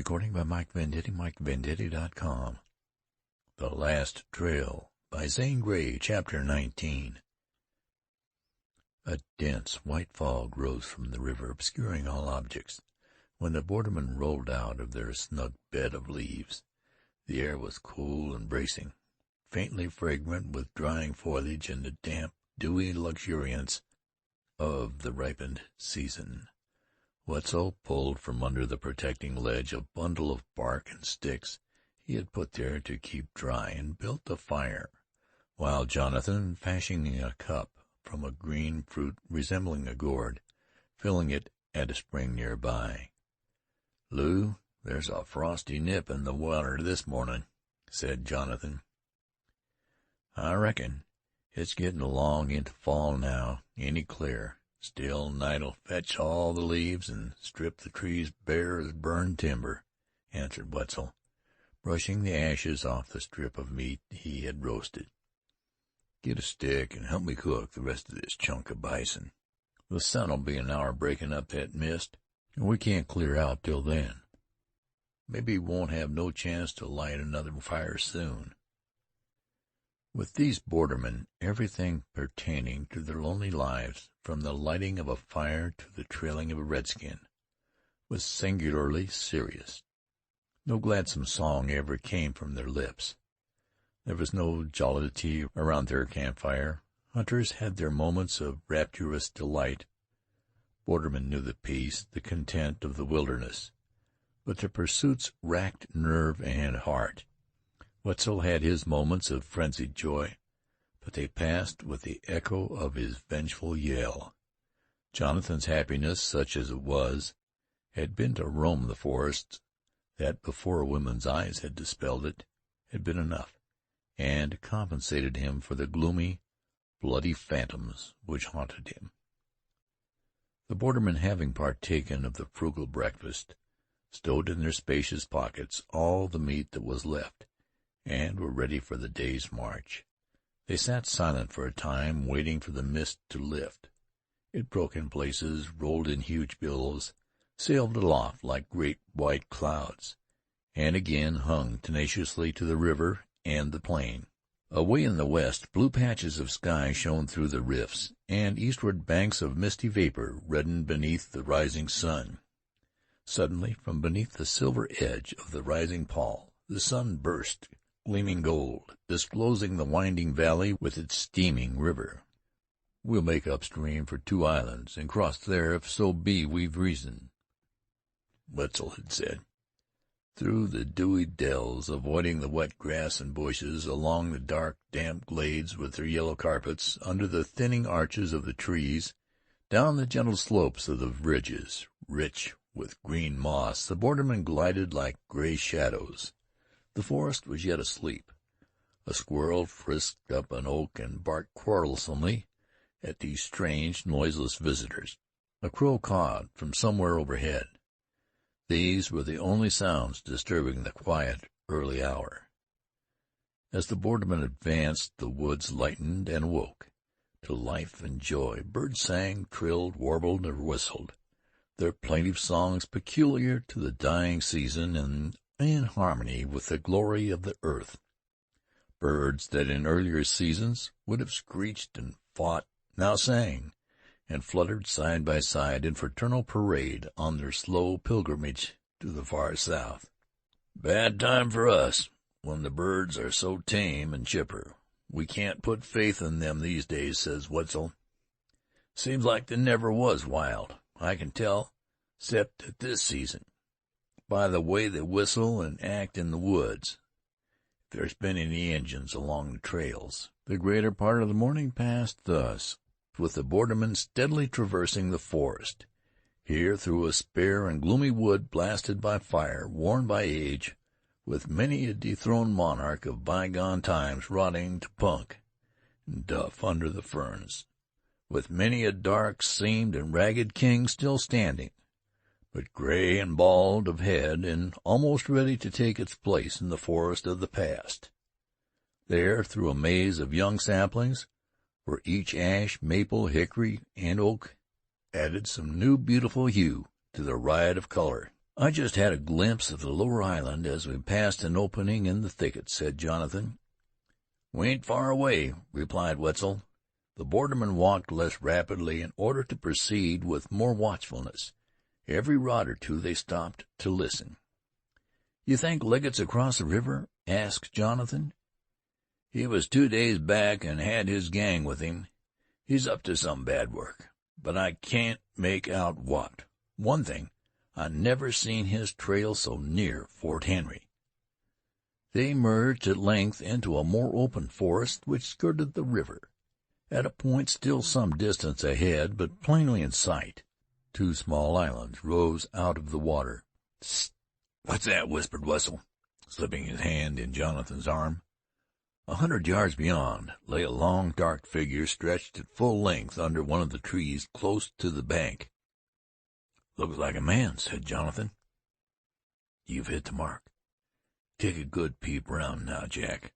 Recording by Mike Venditti, MikeVenditti.com. The Last Trail by Zane Grey, Chapter 19. A dense white fog rose from the river, obscuring all objects. When the bordermen rolled out of their snug bed of leaves, the air was cool and bracing, faintly fragrant with drying foliage and the damp, dewy luxuriance of the ripened season. Wetzel pulled from under the protecting ledge a bundle of bark and sticks he had put there to keep dry, and built a fire, while Jonathan, fashioning a cup from a green fruit resembling a gourd, filling it at a spring near by. "Lou, there's a frosty nip in the water this morning," said Jonathan. "I reckon. It's getting along into fall now. Ain't it clear? Still, night'll fetch all the leaves and strip the trees bare as burned timber," answered Wetzel, brushing the ashes off the strip of meat he had roasted. "Get a stick and help me cook the rest of this chunk of bison. The sun'll be an hour breaking up that mist, and we can't clear out till then. Maybe we won't have no chance to light another fire soon." With these bordermen, everything pertaining to their lonely lives, from the lighting of a fire to the trailing of a redskin, was singularly serious. No gladsome song ever came from their lips. There was no jollity around their campfire. Hunters had their moments of rapturous delight. Bordermen knew the peace, the content of the wilderness, but their pursuits racked nerve and heart. Wetzel had his moments of frenzied joy, but they passed with the echo of his vengeful yell. Jonathan's happiness, such as it was, had been to roam the forests. That before a woman's eyes had dispelled it had been enough, and compensated him for the gloomy, bloody phantoms which haunted him. The bordermen, having partaken of the frugal breakfast, stowed in their spacious pockets all the meat that was left, and were ready for the day's march. They sat silent for a time, waiting for the mist to lift. It broke in places, rolled in huge billows, sailed aloft like great white clouds, and again hung tenaciously to the river and the plain. Away in the west, blue patches of sky shone through the rifts, and eastward banks of misty vapor reddened beneath the rising sun. Suddenly, from beneath the silver edge of the rising pall, the sun burst, gleaming gold, disclosing the winding valley with its steaming river. "We'll make upstream for 2 islands, and cross there if so be we've reason," Wetzel had said. Through the dewy dells, avoiding the wet grass and bushes, along the dark, damp glades with their yellow carpets, under the thinning arches of the trees, down the gentle slopes of the ridges, rich with green moss, the bordermen glided like gray shadows. The forest was yet asleep. A squirrel frisked up an oak and barked quarrelsomely at these strange, noiseless visitors. A crow cawed from somewhere overhead. These were the only sounds disturbing the quiet early hour. As the bordermen advanced, the woods lightened and awoke to life and joy. Birds sang, trilled, warbled, or whistled, their plaintive songs peculiar to the dying season and in harmony with the glory of the earth. Birds that in earlier seasons would have screeched and fought now sang and fluttered side by side in fraternal parade on their slow pilgrimage to the far south. "Bad time for us, when the birds are so tame and chipper. We can't put faith in them these days," says Wetzel. "Seems like they never was wild, I can tell, 'cept at this season, by the way they whistle and act in the woods. If there's been any Injuns along the trails." The greater part of the morning passed thus, with the bordermen steadily traversing the forest, here through a spare and gloomy wood blasted by fire, worn by age, with many a dethroned monarch of bygone times rotting to punk and duff under the ferns, with many a dark seamed and ragged king still standing, but gray and bald of head and almost ready to take its place in the forest of the past. There, through a maze of young saplings, where each ash, maple, hickory, and oak added some new beautiful hue to the riot of color, "I just had a glimpse of the lower island as we passed an opening in the thicket," said Jonathan. "We ain't far away," replied Wetzel. The bordermen walked less rapidly in order to proceed with more watchfulness. Every rod or two they stopped to listen. "You think Leggett's across the river?" asked Jonathan. "He was 2 days back and had his gang with him. He's up to some bad work, but I can't make out what. One thing, I never seen his trail so near Fort Henry." They emerged at length into a more open forest which skirted the river. At a point still some distance ahead, but plainly in sight, 2 small islands rose out of the water. "Psst! What's that?" whispered Wetzel, slipping his hand in Jonathan's arm. 100 yards beyond lay a long, dark figure stretched at full length under one of the trees close to the bank. "Looks like a man," said Jonathan. "You've hit the mark. Take a good peep round now, Jack,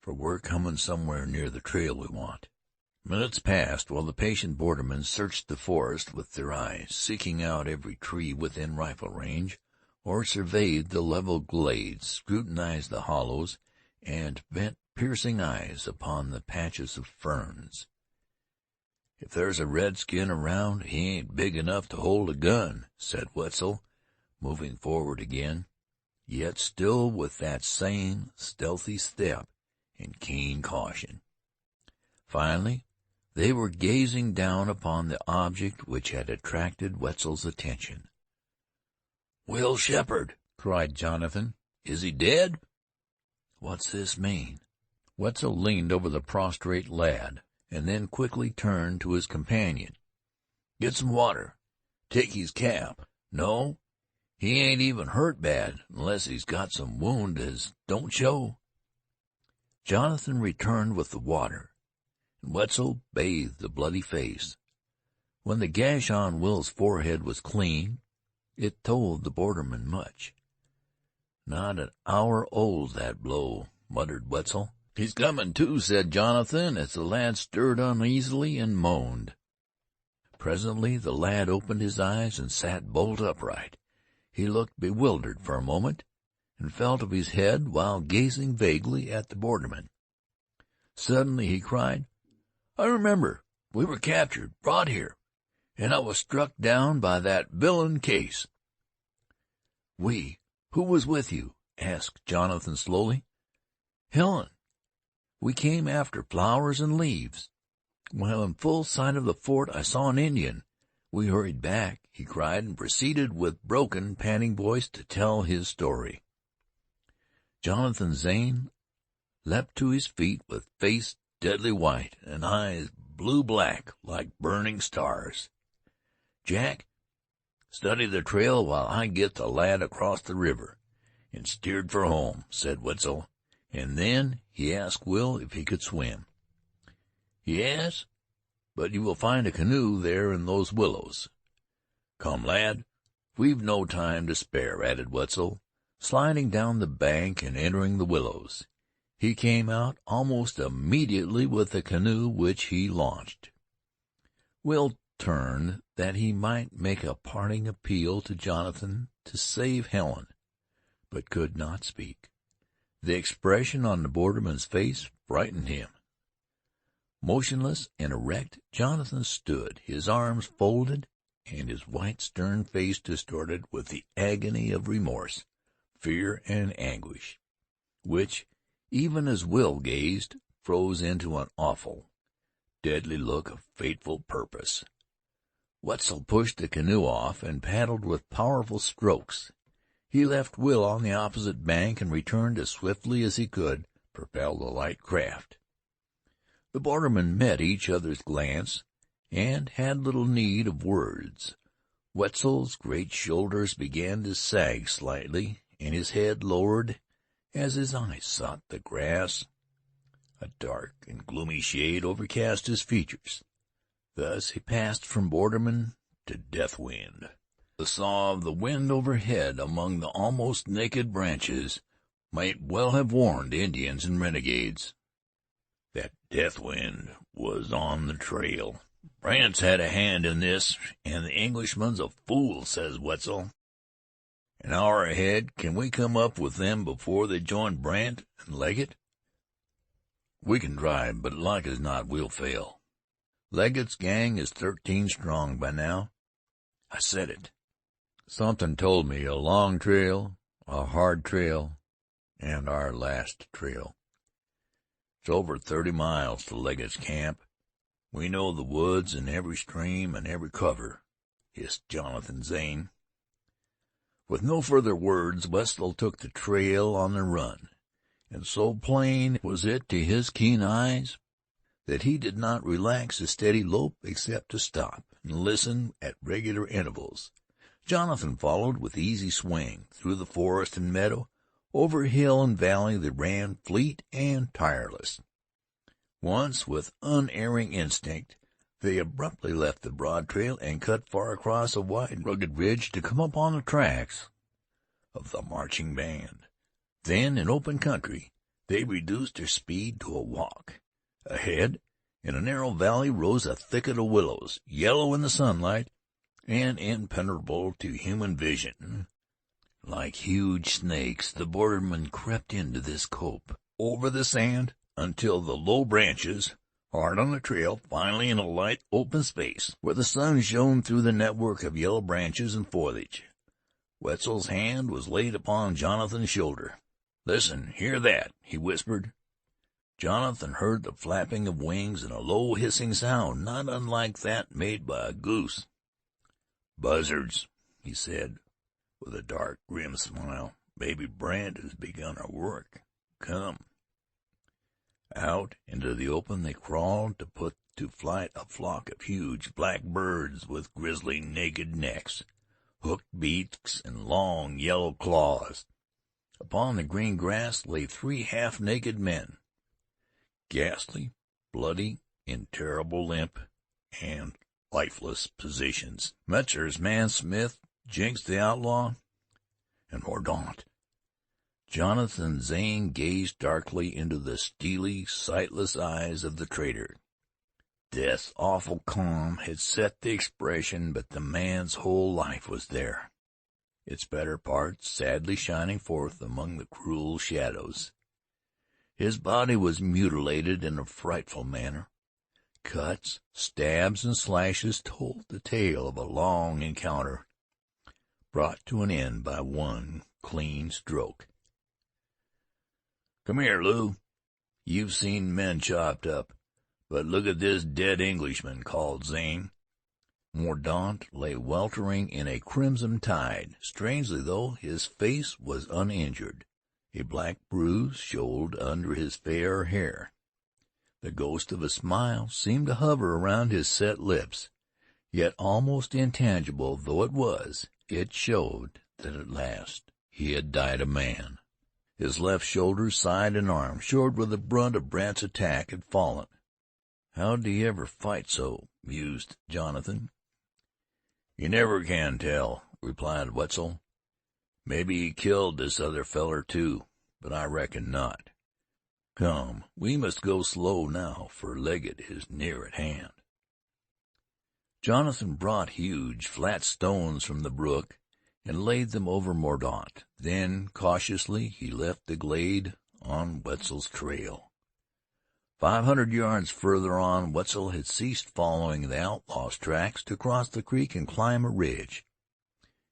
for we're comin' somewhere near the trail we want." Minutes passed while the patient bordermen searched the forest with their eyes, seeking out every tree within rifle range, or surveyed the level glades, scrutinized the hollows, and bent piercing eyes upon the patches of ferns. "If there's a redskin around, he ain't big enough to hold a gun," said Wetzel, moving forward again, yet still with that same stealthy step and keen caution. Finally they were gazing down upon the object which had attracted Wetzel's attention. "Will Sheppard!" cried Jonathan. "Is he dead?" "What's this mean?" Wetzel leaned over the prostrate lad, and then quickly turned to his companion. "Get some water. Take his cap. No, he ain't even hurt bad, unless he's got some wound as don't show." Jonathan returned with the water, and Wetzel bathed the bloody face. When the gash on Will's forehead was clean, it told the borderman much. "Not an hour old, that blow," muttered Wetzel. "He's comin' to," said Jonathan, as the lad stirred uneasily and moaned. Presently the lad opened his eyes and sat bolt upright. He looked bewildered for a moment, and felt of his head while gazing vaguely at the borderman. Suddenly he cried, "I remember. We were captured, brought here, and I was struck down by that villain Case." "We? Who was with you?" asked Jonathan slowly. "Helen. We came after flowers and leaves. While in full sight of the fort, I saw an Indian. We hurried back," he cried, and proceeded with broken, panting voice to tell his story. Jonathan Zane leapt to his feet with face deadly white and eyes blue-black like burning stars. "Jack, study the trail while I get the lad across the river," and steered for home, said Wetzel, and then he asked Will if he could swim. "Yes, but you will find a canoe there in those willows. Come, lad, we've no time to spare," added Wetzel, sliding down the bank and entering the willows. He came out almost immediately with the canoe, which he launched. Will turned that he might make a parting appeal to Jonathan to save Helen, but could not speak. The expression on the borderman's face frightened him. Motionless and erect, Jonathan stood, his arms folded, and his white, stern face distorted with the agony of remorse, fear, and anguish, which, even as Will gazed, froze into an awful, deadly look of fateful purpose. Wetzel pushed the canoe off and paddled with powerful strokes. He left Will on the opposite bank and returned as swiftly as he could propel the light craft. The bordermen met each other's glance, and had little need of words. Wetzel's great shoulders began to sag slightly, and his head lowered as his eyes sought the grass. A dark and gloomy shade overcast his features. Thus he passed from borderman to Deathwind. The saw of the wind overhead among the almost naked branches might well have warned Indians and renegades that Deathwind was on the trail. "France had a hand in this, and the Englishman's a fool," says Wetzel. An hour ahead. Can we come up with them before they join Brandt and Leggett? We can try, but like as not we'll fail. Leggett's gang is 13 strong by now. I said it. Something told me a long trail, a hard trail, and our last trail. It's over 30 miles to Leggett's camp. We know the woods and every stream and every cover, hissed Jonathan Zane. With no further words, Wetzel took the trail on the run, and so plain was it to his keen eyes that he did not relax his steady lope except to stop and listen at regular intervals. Jonathan followed with easy swing, through the forest and meadow, over hill and valley that ran fleet and tireless. Once, with unerring instinct, they abruptly left the broad trail and cut far across a wide, rugged ridge to come upon the tracks of the marching band. Then, in open country, they reduced their speed to a walk. Ahead, in a narrow valley, rose a thicket of willows, yellow in the sunlight and impenetrable to human vision. Like huge snakes, the bordermen crept into this cope, over the sand, until the low branches, hard on the trail, finally in a light open space, where the sun shone through the network of yellow branches and foliage. Wetzel's hand was laid upon Jonathan's shoulder. "Listen, hear that," he whispered. Jonathan heard the flapping of wings and a low hissing sound, not unlike that made by a goose. "Buzzards," he said, with a dark, grim smile. "Maybe Brandt has begun our work. Come." Out into the open they crawled to put to flight a flock of huge black birds with grisly, naked necks, hooked beaks, and long yellow claws. Upon the green grass lay 3 half-naked men, ghastly, bloody, in terrible limp and lifeless positions. Metzer's man Smith, Jinks the outlaw, and Mordaunt. Jonathan Zane gazed darkly into the steely, sightless eyes of the traitor. Death's awful calm had set the expression, but the man's whole life was there, its better parts sadly shining forth among the cruel shadows. His body was mutilated in a frightful manner. Cuts, stabs, and slashes told the tale of a long encounter, brought to an end by one clean stroke. "Come here, Lou. You've seen men chopped up, but look at this dead Englishman," called Zane. Mordaunt lay weltering in a crimson tide. Strangely, though, his face was uninjured. A black bruise showed under his fair hair. The ghost of a smile seemed to hover around his set lips, yet almost intangible though it was, it showed that at last he had died a man. His left shoulder, side, and arm, showed where the brunt of Brandt's attack had fallen. "How'd he ever fight so?" mused Jonathan. "You never can tell," replied Wetzel. "Maybe he killed this other feller, too, but I reckon not. Come, we must go slow now, for Leggett is near at hand." Jonathan brought huge, flat stones from the brook and laid them over Mordaunt. Then, cautiously, he left the glade on Wetzel's trail. 500 yards further on, Wetzel had ceased following the outlaw's tracks to cross the creek and climb a ridge.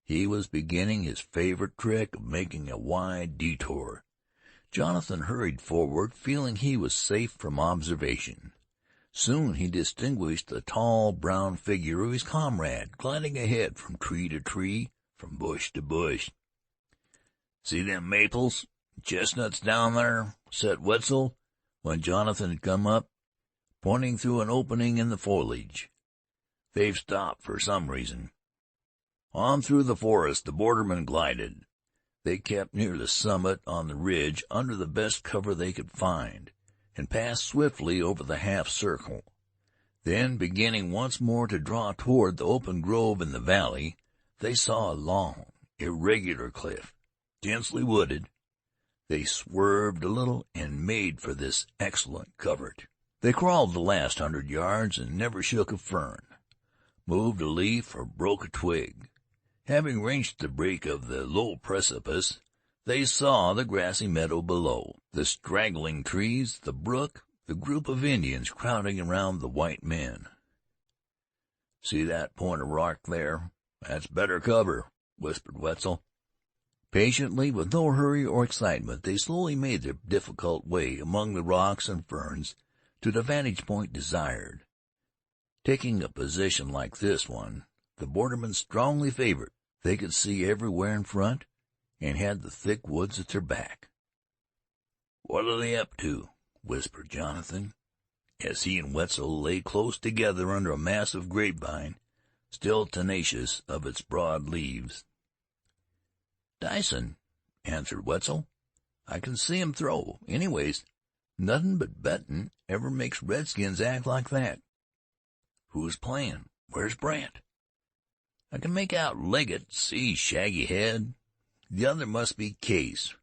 He was beginning his favorite trick of making a wide detour. Jonathan hurried forward, feeling he was safe from observation. Soon he distinguished the tall, brown figure of his comrade gliding ahead from tree to tree, from bush to bush. "See them maples and chestnuts down there?" said Wetzel, when Jonathan had come up, pointing through an opening in the foliage. "They've stopped for some reason." On through the forest the bordermen glided. They kept near the summit on the ridge, under the best cover they could find, and passed swiftly over the half-circle. Then, beginning once more to draw toward the open grove in the valley, they saw a long, irregular cliff, densely wooded. They swerved a little and made for this excellent covert. They crawled the last 100 yards and never shook a fern, moved a leaf, or broke a twig. Having reached the brink of the low precipice, they saw the grassy meadow below, the straggling trees, the brook, the group of Indians crowding around the white men. "See that point of rock there? That's better cover," whispered Wetzel. Patiently, with no hurry or excitement, they slowly made their difficult way among the rocks and ferns to the vantage point desired. Taking a position like this one, the bordermen strongly favored. They could see everywhere in front, and had the thick woods at their back. "What are they up to?" whispered Jonathan, as he and Wetzel lay close together under a massive grapevine, still tenacious of its broad leaves. "Dicing," answered Wetzel. "I can see 'em throw. Anyways, nothin' but bettin' ever makes redskins act like that." "Who's playin'? Where's Brandt?" "I can make out Leggett, see shaggy head. The other must be Case.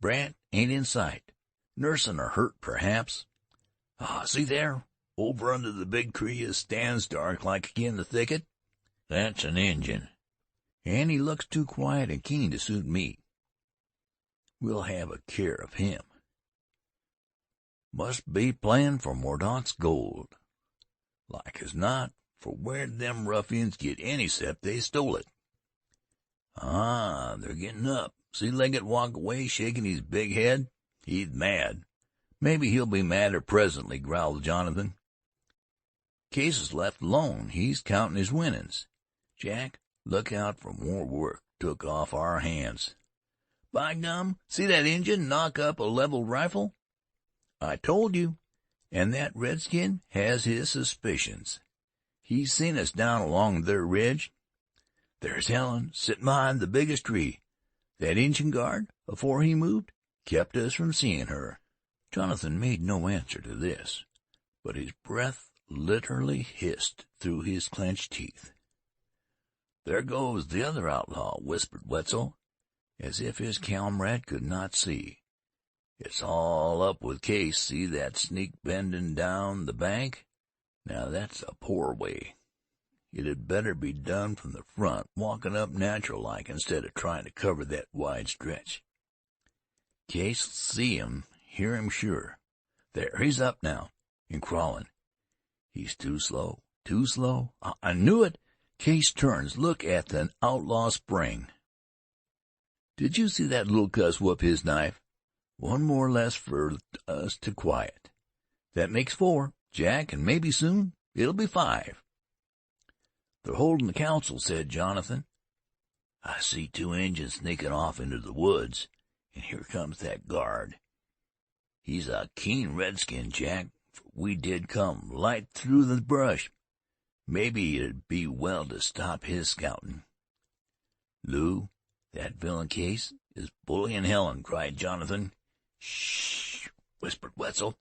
Brandt ain't in sight. Nursin' or hurt, perhaps. See there, over under the big tree as stands dark like agin the thicket. That's an Injun, and he looks too quiet and keen to suit me. We'll have a care of him. Must be playin' for Mordaunt's gold. Like as not, for where'd them ruffians get any 'cept they stole it? They're gettin' up. See Leggett walk away, shaking his big head. He's mad. Maybe he'll be madder presently," growled Jonathan. "Case is left alone. He's countin' his winnin's. Jack, look out for more work took off our hands. By gum, see that Injun knock up a leveled rifle? I told you. And that redskin has his suspicions. He's seen us down along their ridge. There's Helen, sittin' behind the biggest tree. That Injun guard, afore he moved, kept us from seeing her." Jonathan made no answer to this, but his breath literally hissed through his clenched teeth. "There goes the other outlaw," whispered Wetzel, as if his comrade could not see. "It's all up with Case. See that sneak bendin' down the bank? Now that's a poor way. It'd better be done from the front, walkin' up natural like, instead of tryin' to cover that wide stretch. Case'll see him, hear him sure. There, he's up now, and crawlin'. He's too slow, too slow. I knew it. Case turns. Look at the outlaw spring. Did you see that little cuss whoop his knife? One more less for us to quiet. That makes 4, Jack, and maybe soon it'll be 5. "They're holding the council," said Jonathan. "I see 2 Injuns sneaking off into the woods, and here comes that guard. He's a keen redskin, Jack, for we did come light through the brush. Maybe it'd be well to stop his scouting." "Lou, that villain Case is bullyin' Helen," cried Jonathan. "Shh," whispered Wetzel.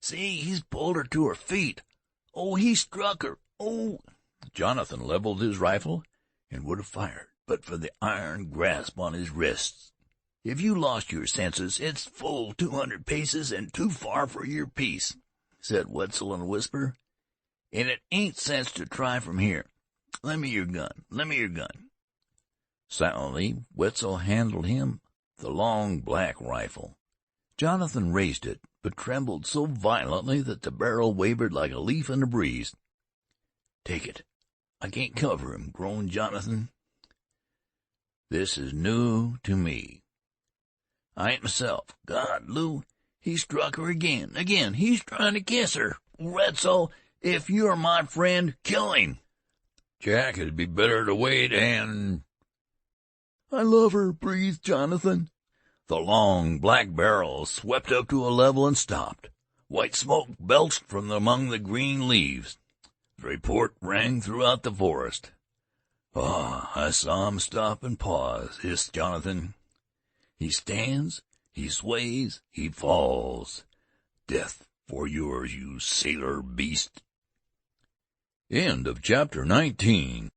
"See, he's pulled her to her feet. Oh, he struck her. Oh!" Jonathan leveled his rifle and would have fired, but for the iron grasp on his wrists. "If you lost your senses, it's full 200 paces and too far for your piece," said Wetzel in a whisper. "And it ain't sense to try from here. Lend me your gun. Lend me your gun." Silently, Wetzel handed him the long black rifle. Jonathan raised it, but trembled so violently that the barrel wavered like a leaf in a breeze. "Take it. I can't cover him," groaned Jonathan. "This is new to me. I ain't myself. God, Lou, he struck her again. He's trying to kiss her. Wetzel, if you're my friend, kill him." "Jack, it'd be better to wait and—" "I love her," breathed Jonathan. The long black barrel swept up to a level and stopped. White smoke belched from among the green leaves. The report rang throughout the forest. "I saw him stop and pause," hissed Jonathan. "He stands, he sways, he falls. Death for yours, you sailor beast." End of chapter 19.